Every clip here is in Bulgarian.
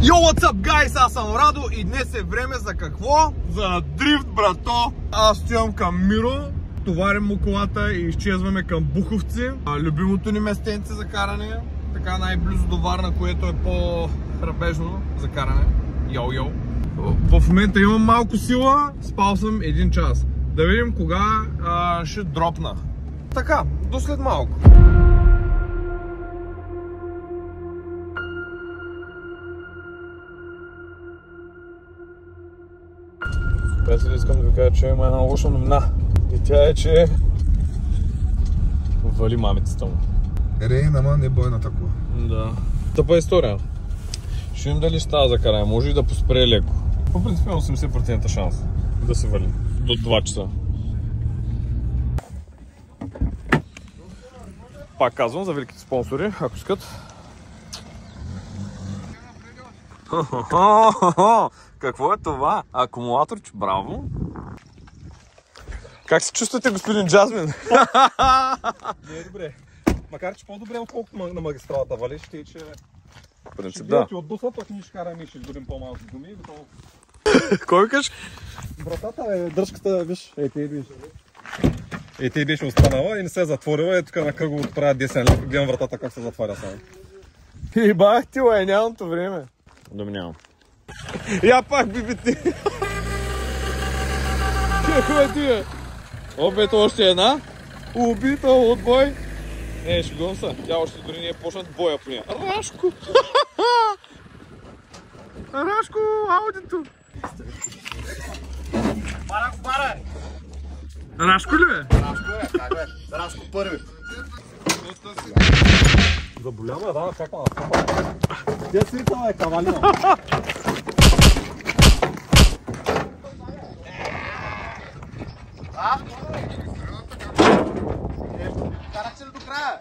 Yo, what's up, guys? Аз съм Радо и днес е време за какво? За дрифт, брато! Аз стоям към Миро, товарим му колата и изчезваме към Буховци. Любимото ни местенце за каране, така най-близо до Варна, което е по-храбежно за каране. Йо-йо! В момента имам малко сила, спал съм 1 час. Да видим кога ще дропна. Така, до след малко. Приятели, искам да ви кажа, че има една лоша новина. И тя е, че вали мамицата му. Рейн, ама не бойна такова. Да. Тъпа история. Ще видим дали ще става за каране. Може и да поспре леко. По принцип 80% шанс да се вали. До 2 часа. Пак казвам за великите спонсори, ако искат. Какво е това? Акумулаторче, браво! Как се чувствате, господин Джазмин? Не е добре. Макар че по-добре, отколкото на магистралата валиш, ще че... Принцип, да. Ще от досът, пък ние ще караме и ще изгорим по-малко гуми и готово. Кой викаш? Вратата е, дръжката, виж, ти беше останала и не се е затворила и тук на кръговото правя 10 лева, гледам вратата как се затваря само. И бах ти, лай, нямамто време. Доми нямам. Я пак бибити. Какво е тия? Обето още една. Убита от бой. Не, шегувам се. Тя още дори не е почнат боя по нея. Рашко! Рашко, аудито! Бара го, бара! Рашко ли бе? Рашко е, как бе? Рашко първи. Заболява, да, как ма настъпа. Тя свитала е кавалина. Карах се до края.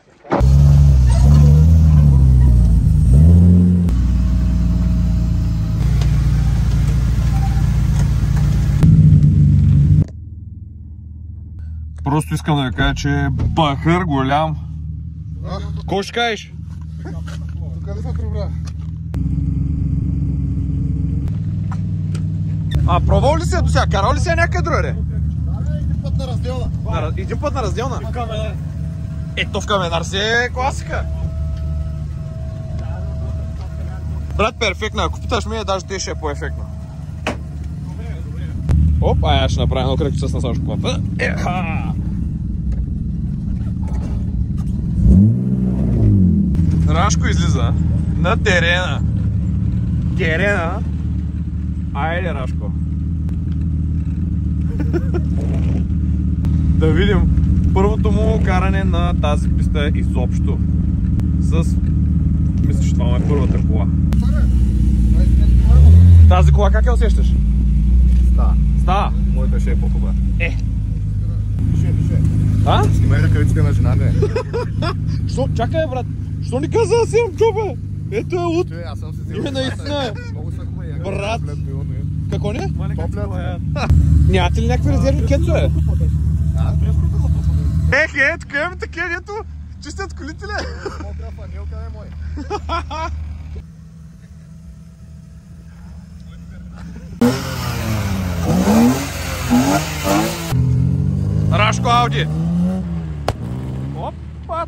Просто искам да ви кажа, че е бахър голям. Кой ще кажеш? Тук да се прибра. Пробвал ли си до сега? Карал ли си някъде другаде? Един път на разделна. Един път на разделна? В Каменар. Ето в Каменар си е класика. Брат, перфектна. Ако питаш ме, даже те ще е по-ефектна. Оп, аз ще направя едно кръгче с насочка колата. Рашко излиза на терена. Терена. Айде, Рашко. Да видим първото му каране на тази писта изобщо. Мисля, че това е първата кола. Тази кола как я усещаш? Става. Моята ще е по-хубава. Ще. А? Снимай ръкавиците на жената. Що? Чакай, брат. Що ни каза да си имам чупа? Ето е луд. Аз съм се взел. Име наистина. Много са хубави. Брат. Какво не? Топлят. Нямате ли някакви резервни кецове? Да. Тук имаме такива, дето чистят колите ли? По-граф анилка е мой. Рашко Ауди! Опа!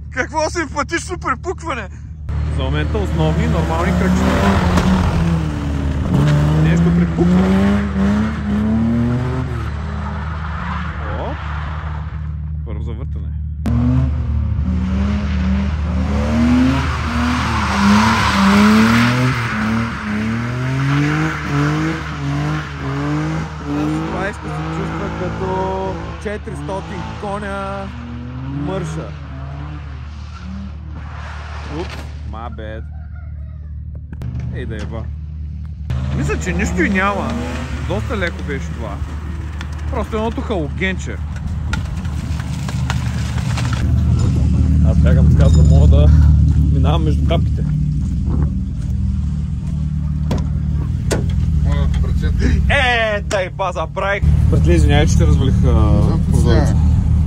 Какво симпатично препукване! За момента основни нормални кръгчета. Нещо препуква. Оп! Първо завъртане. Това ще се чувства като 400 коня мърша. Упс, my bad. Ей да еба. Мисля, че нищо и няма. Доста леко беше това. Просто едното халогенче. Аз бягам така, за да мога да минавам между капките. Дай база, брайк! Братле, извинявай, че те развалих прозореца.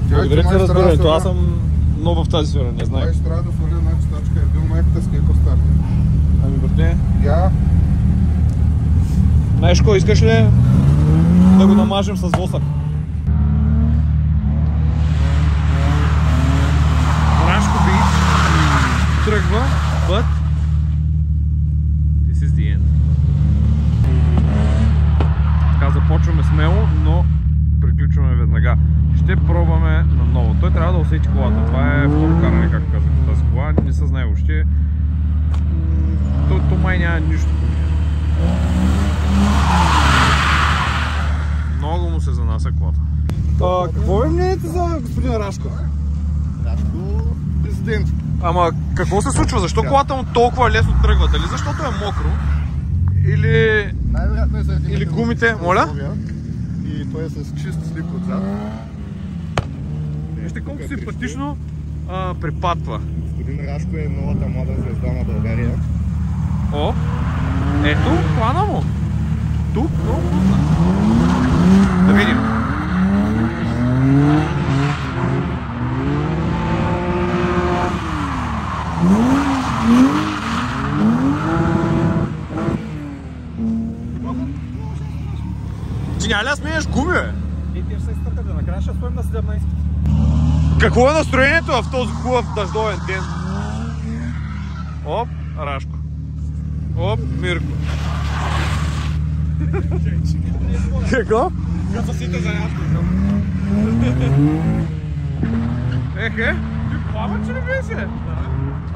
Благодаря ти за разбирането, аз съм много в тази сфера, не знаех. Май ще трябва да сваля една читачка, е бил майката с какво Ешко, искаш ли да го намажем с восък? Рашко Бич тръгва, but this is the end. Така започваме смело, но приключваме веднага. Ще пробваме наново. Той трябва да усети колата. Това е второ каране, както казах, тази кола. Не се знае въобще. То май няма нищо по нея. Много му се занася колата. Какво е мнението за господин Рашко? Рашко, президент. Ама какво се случва? Защо колата му толкова лесно тръгва? Дали защото е мокро? Или... Най-вероятно е заради или гумите, моля? И той е с чист слип отзад. Вижте колко симпатично припадва. Господин Рашко е новата млада звезда на България. О, ето плана му. Тук много вкусна. Да видим. Ти няма ли да сменяш гуми, бе? И ти ще се изтъркате, накрая ще стоим на 17. Какво е настроението в този хубав дъждовен ден? Оп, Рашко. Оп, Мирко. Какво? Като сите за ясно. Ехе, ти плават, че ли беше?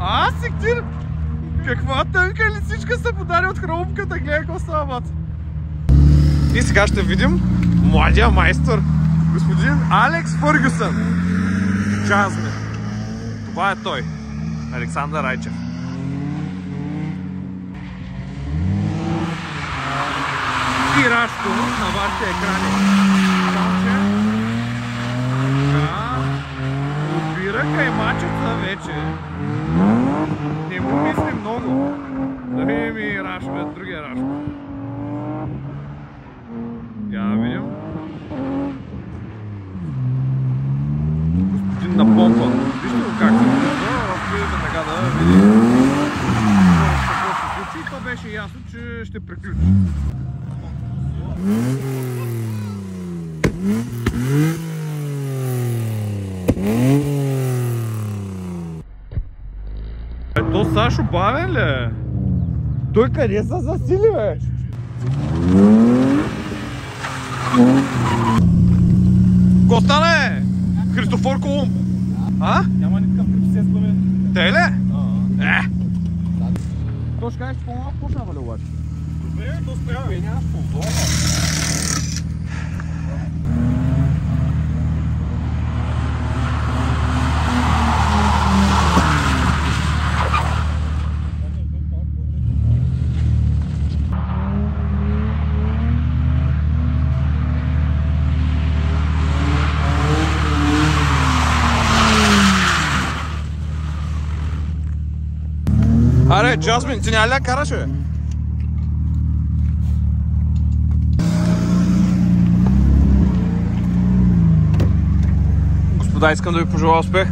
А, сектир! Каква тънка лисичка се подари от хрумката, гледай какво става, бат. И сега ще видим младия майстор, господин Алекс Фъргюсън. Джазмин. Това е той, Александър Райчев. И Рашко на вашите екрани. Само че... Така... Отбира каймачеца вече. Не му мисли много. Да видим и Рашко, другия Рашко. Я да видим. Господин напомпан. Вижте го как се вижда. Веднага да видим какво се случи. И то беше ясно, че ще приключи. То Сашо бавен ли е? Той къде са засили, бе? Ко стана е? Христофор Колумб? А? Няма никакъв приписец глави. Те ли? А. То ще кажеш, че по-малко почна вали обаче. Добре, то спрява. Нямаш ползова. Аре, Джасмин, ти няма ли да караш, бе? Господа, искам да ви пожелая успех.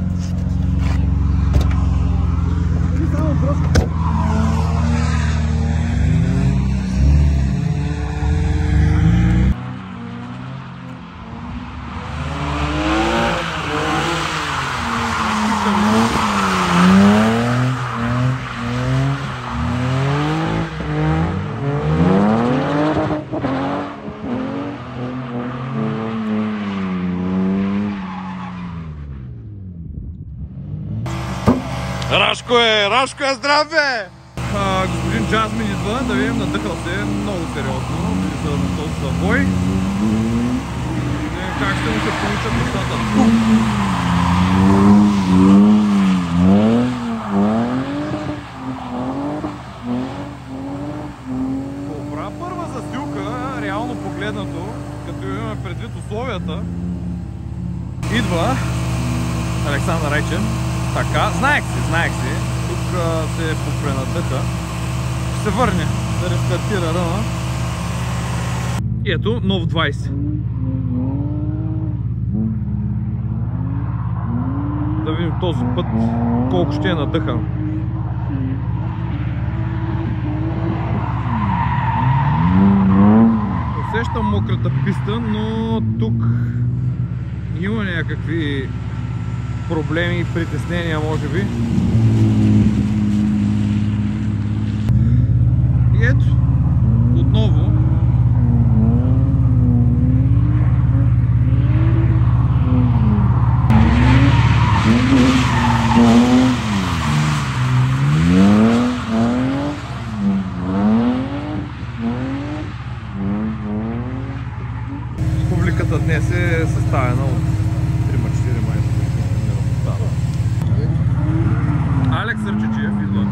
Рашко е здрав, бе! Господин Джасмин идва, да видим, надъхал се много сериозно на този завой. Как ще му се получат нещата тук? Добра първа застилка, реално погледнато, като имаме предвид условията. Идва Александър Райчев. Така, знаех си. Тук се попренадъха. Ще се върне да рестартира ръна. И ето, нов 20. Да видим този път колко ще е надъхан. усещам мократа писта, но тук има някакви проблеми и притеснения, може би. И ето, отново публиката днес е съставена от 3-4 майстори. Алекс Сърчичев идва.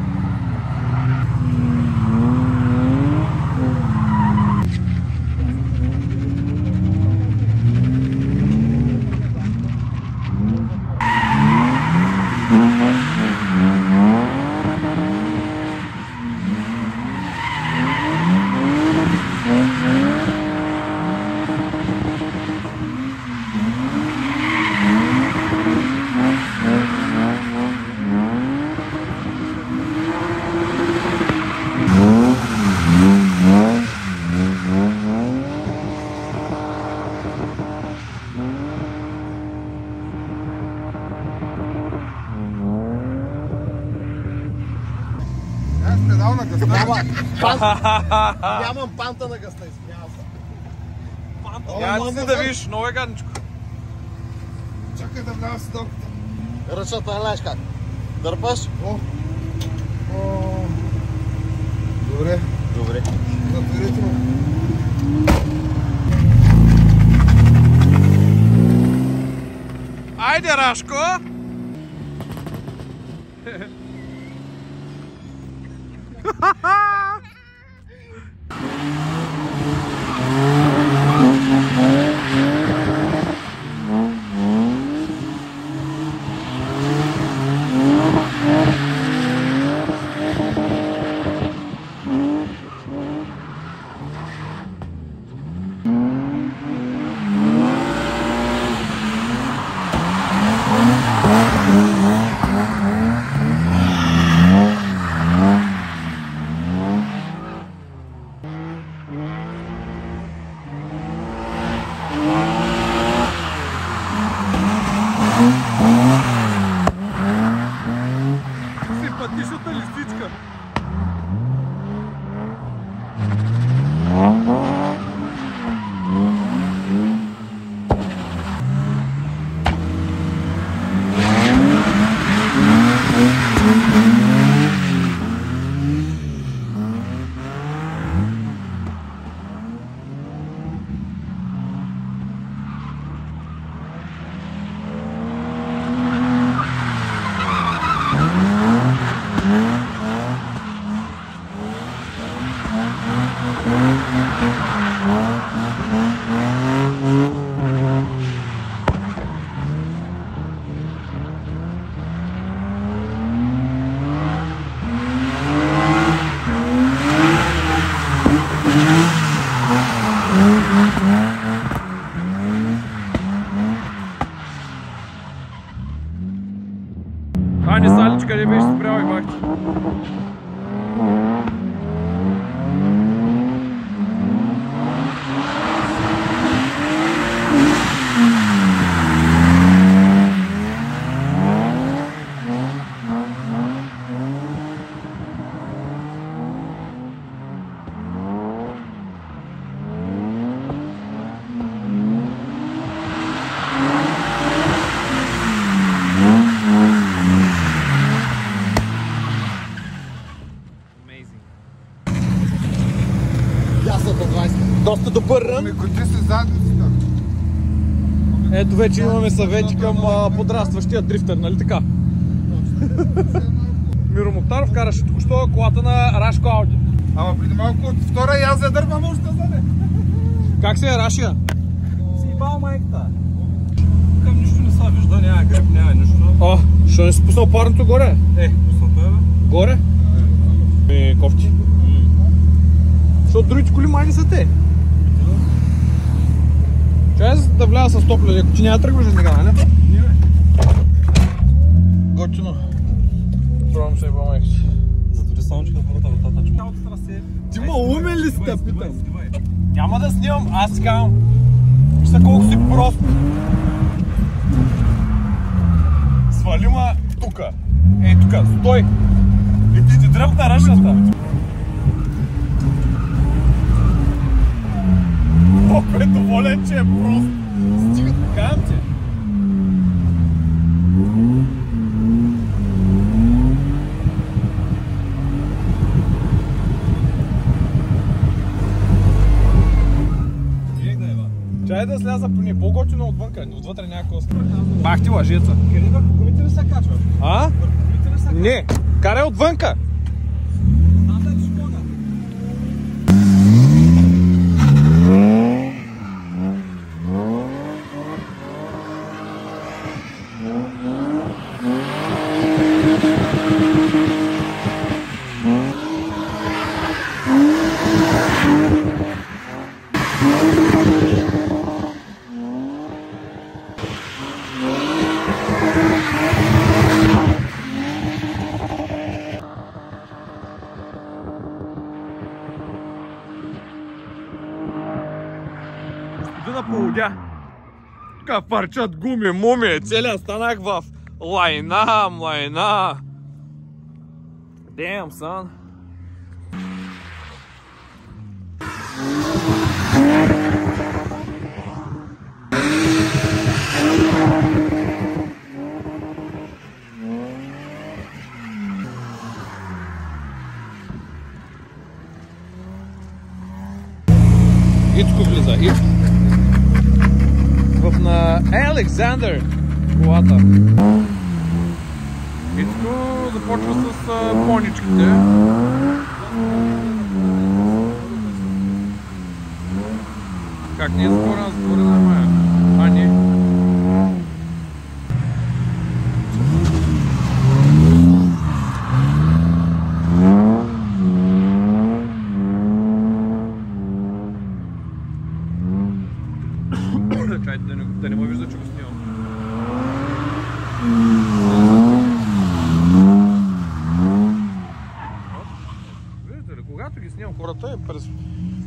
Педал на гъста. Нямам панта на гъста, извинявам се. Я си да видиш, много е гадничко. Чакай да вляза в седалката. Ръчната, знаеш как? Дърпаш? Добре. Добре. Затворите му. Айде, Рашко! Симпатичната листичка. Не Саличка не беше спрял и бахти. Доста добър рън. Ами коти си задницата. Ето вече имаме съвети към подрастващия дрифтър, нали така? Миро Мухтаров караше току-що колата на Рашко Ауди. Ама преди малко от втора и аз задърпам още заде. Как се е, Рашия? Си ебал майката. Към нищо не са вижда, няма греб, няма нищо. О, що не си пуснал парното горе? Пуснато е, бе. Горе? Кофти. Защото другите коли май не са те. Чай да вляза с топля, ако ти няма тръгваш веднага, нали? Готино. Пробвам се ебал майката. Затвори салончета в хората вратата. Цялото трасе. Ти ма умен ли си, те питам? Снимай. Няма да снимам, аз си казвам. Вижте колко си прост. Свали ма тука. Ей тука, стой! И ти дръпна ръчната. Колко е доволен, че е прост. Стига, казвам ти. Чай да сляза поне по-готино отвънка, отвътре някакво. Бах ти лъжеца. Къде върху гумите ли се качва? А? Върху гумите ли се качва? Не, карай отвънка. Знам да ти шкода. Да полудя. Тука парчат гуми, муми, целият станах в лайна, млайна. Damn, son. Ицко влиза, Ицко. На Александър колата. Ицко започва с поничките. Как не е затворена? Затворена е мая. А не. Чайте да не ме вижда, че го снимам. Виждате ли, когато ги снимам хората е през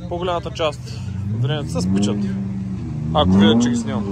по-голямата част от времето се спичат. Ако видят, че ги снимам.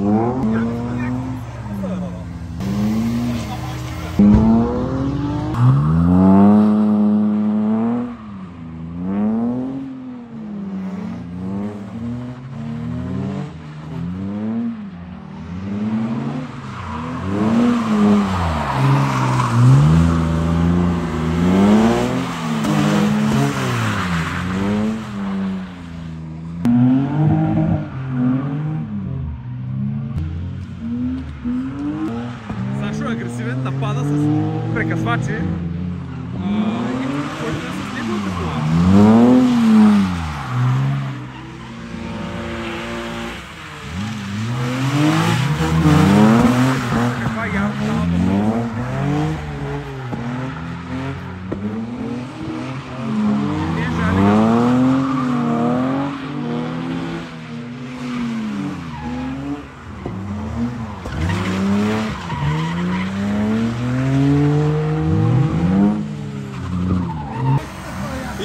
Агресивен, напада с прекъсвачи и който е с неговата кола. Каква ярост става до това? Не жали.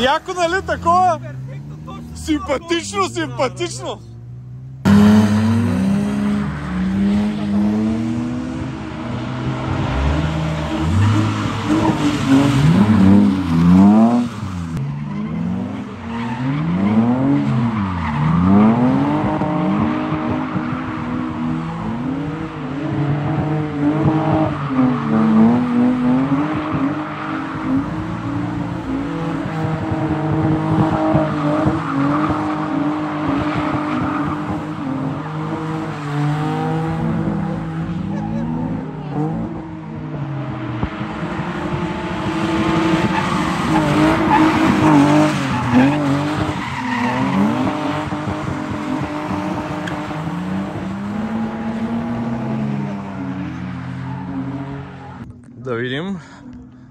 Яко, нали, такова? Симпатично, симпатично! Да видим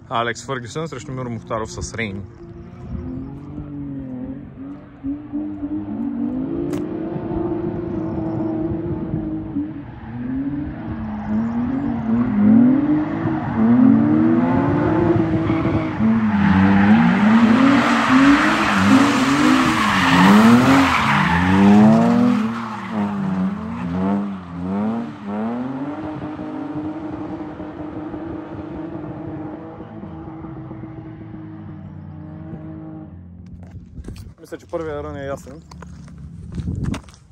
Алекс Фъргюсън срещу Миро Мухтаров с Рейн. Мисля, че първият рън е ясен.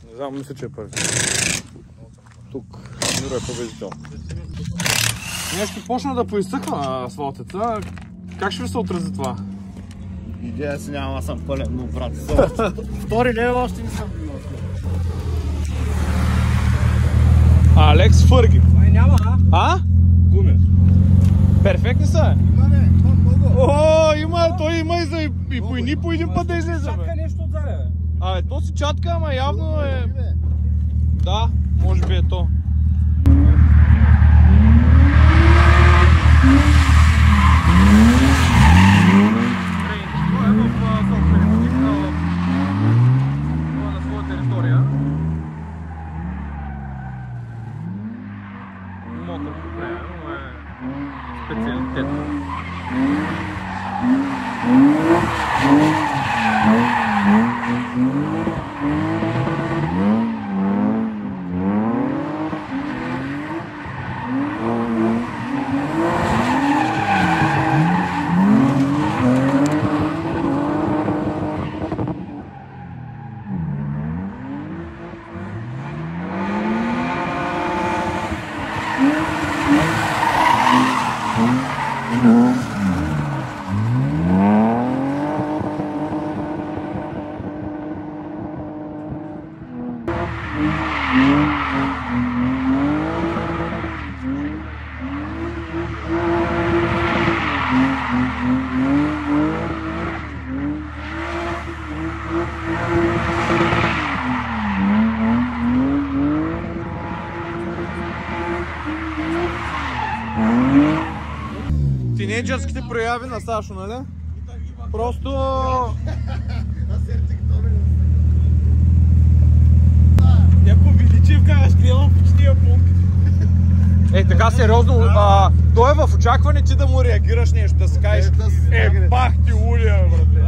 Не знам, мисля, че е първи. Тук Миро е победител. Нещо почна да поизсъхва асфалтеца. Как ще ви се отрази това? Идея си няма, аз съм пълен, но брат. Втори лева още не съм бил. Алекс Фърги. Май няма, А? Гуми. Перфектни са. Има не, това много. О, има, той има и за и по един път да излезе. Чатка нещо отзаде. То си чатка, ама явно е... Да, може би е то. Специалитет. Тинейджърските прояви на Сашо, нали? Просто... Някакво величивка, аз гледам в почтия пункт. Така сериозно, той е в очакване ти да му реагираш нещо, да си кажеш бах ти улия, брате.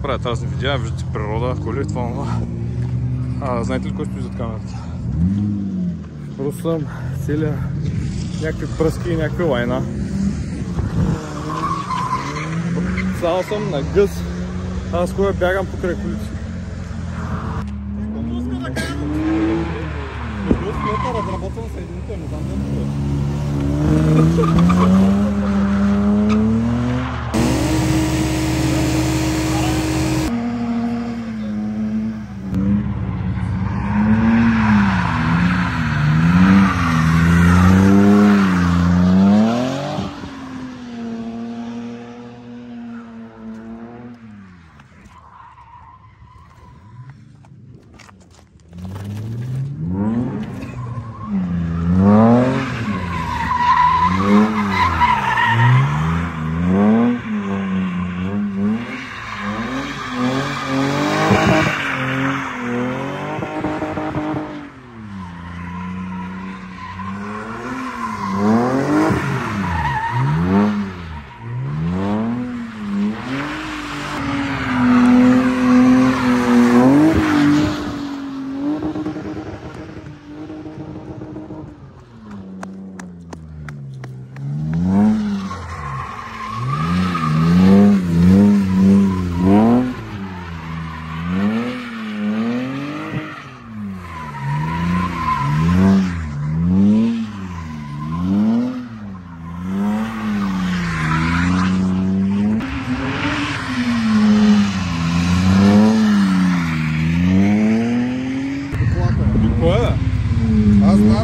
Правя тази видеа, виждате природа, коли, това. Знаете ли кой стои зад камерата? Русъм, целия, някакви пръски и някакви лайна. Цял съм на гъс, аз кога бягам покрай колите. Пуска да кажем. Разработвам съединител, не знам да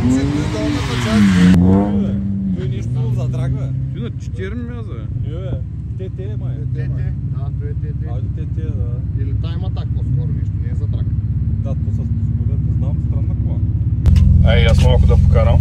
Знам, че долната част Той нещо за драг, бе. Ти на 4 мяза. Те, май. Да, той е ТТ. Ауди те, да. Или тайма так по-скоро нещо, не е за драк. Да, то с според, не знам, странна кола. Ай, аз малко да покарам.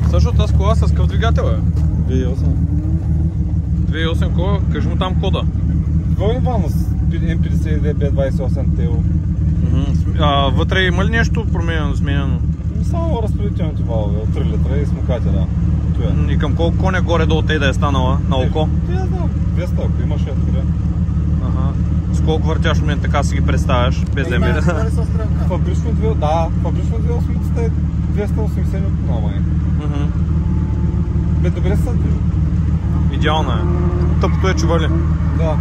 Също тази кола с къв двигател е? 2.8. 2.8 кола, кажи му там кода. Двойен ванус, М52-28 ТО. Вътре има ли нещо променено, сменено? Само разпределителните валове от 3 литра и смукателя. И към колко коня горе-долу те да е станала на око? Те я знам, 200, ако имаш ето добре. С колко въртяш в момента, така си ги представяш, без да е Фабрично 2.8 е 280 нюктона, май. Бе, добре са движи. Идеална е. Тъпото е чували. Да.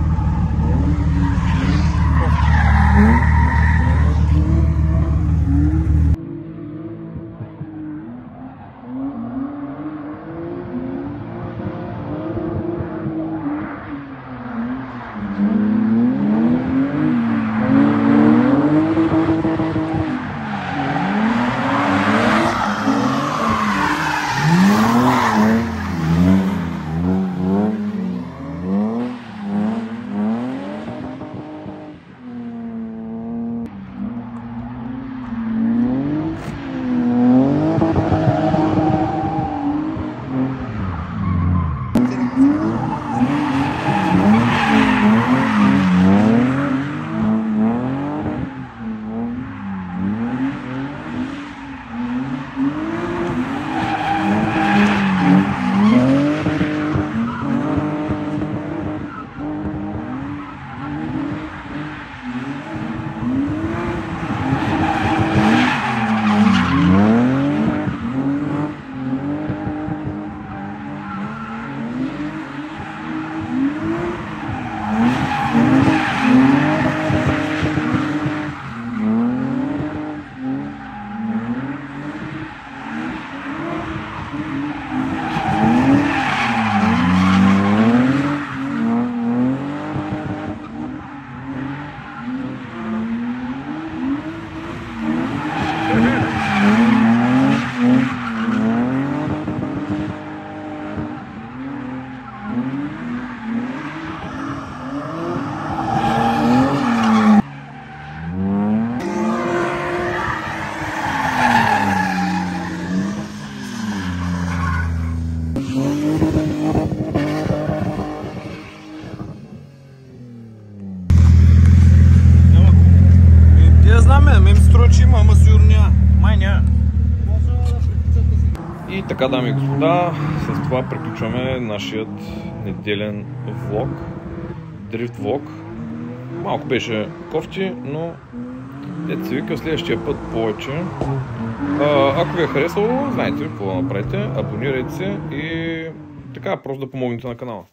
И така, дами и господа, с това приключваме нашият неделен влог, дрифт влог. Малко беше кофти, но дето се вика, следващия път повече. Ако ви е харесало, знаете какво да направите, абонирайте се и така, просто да помогнете на канала.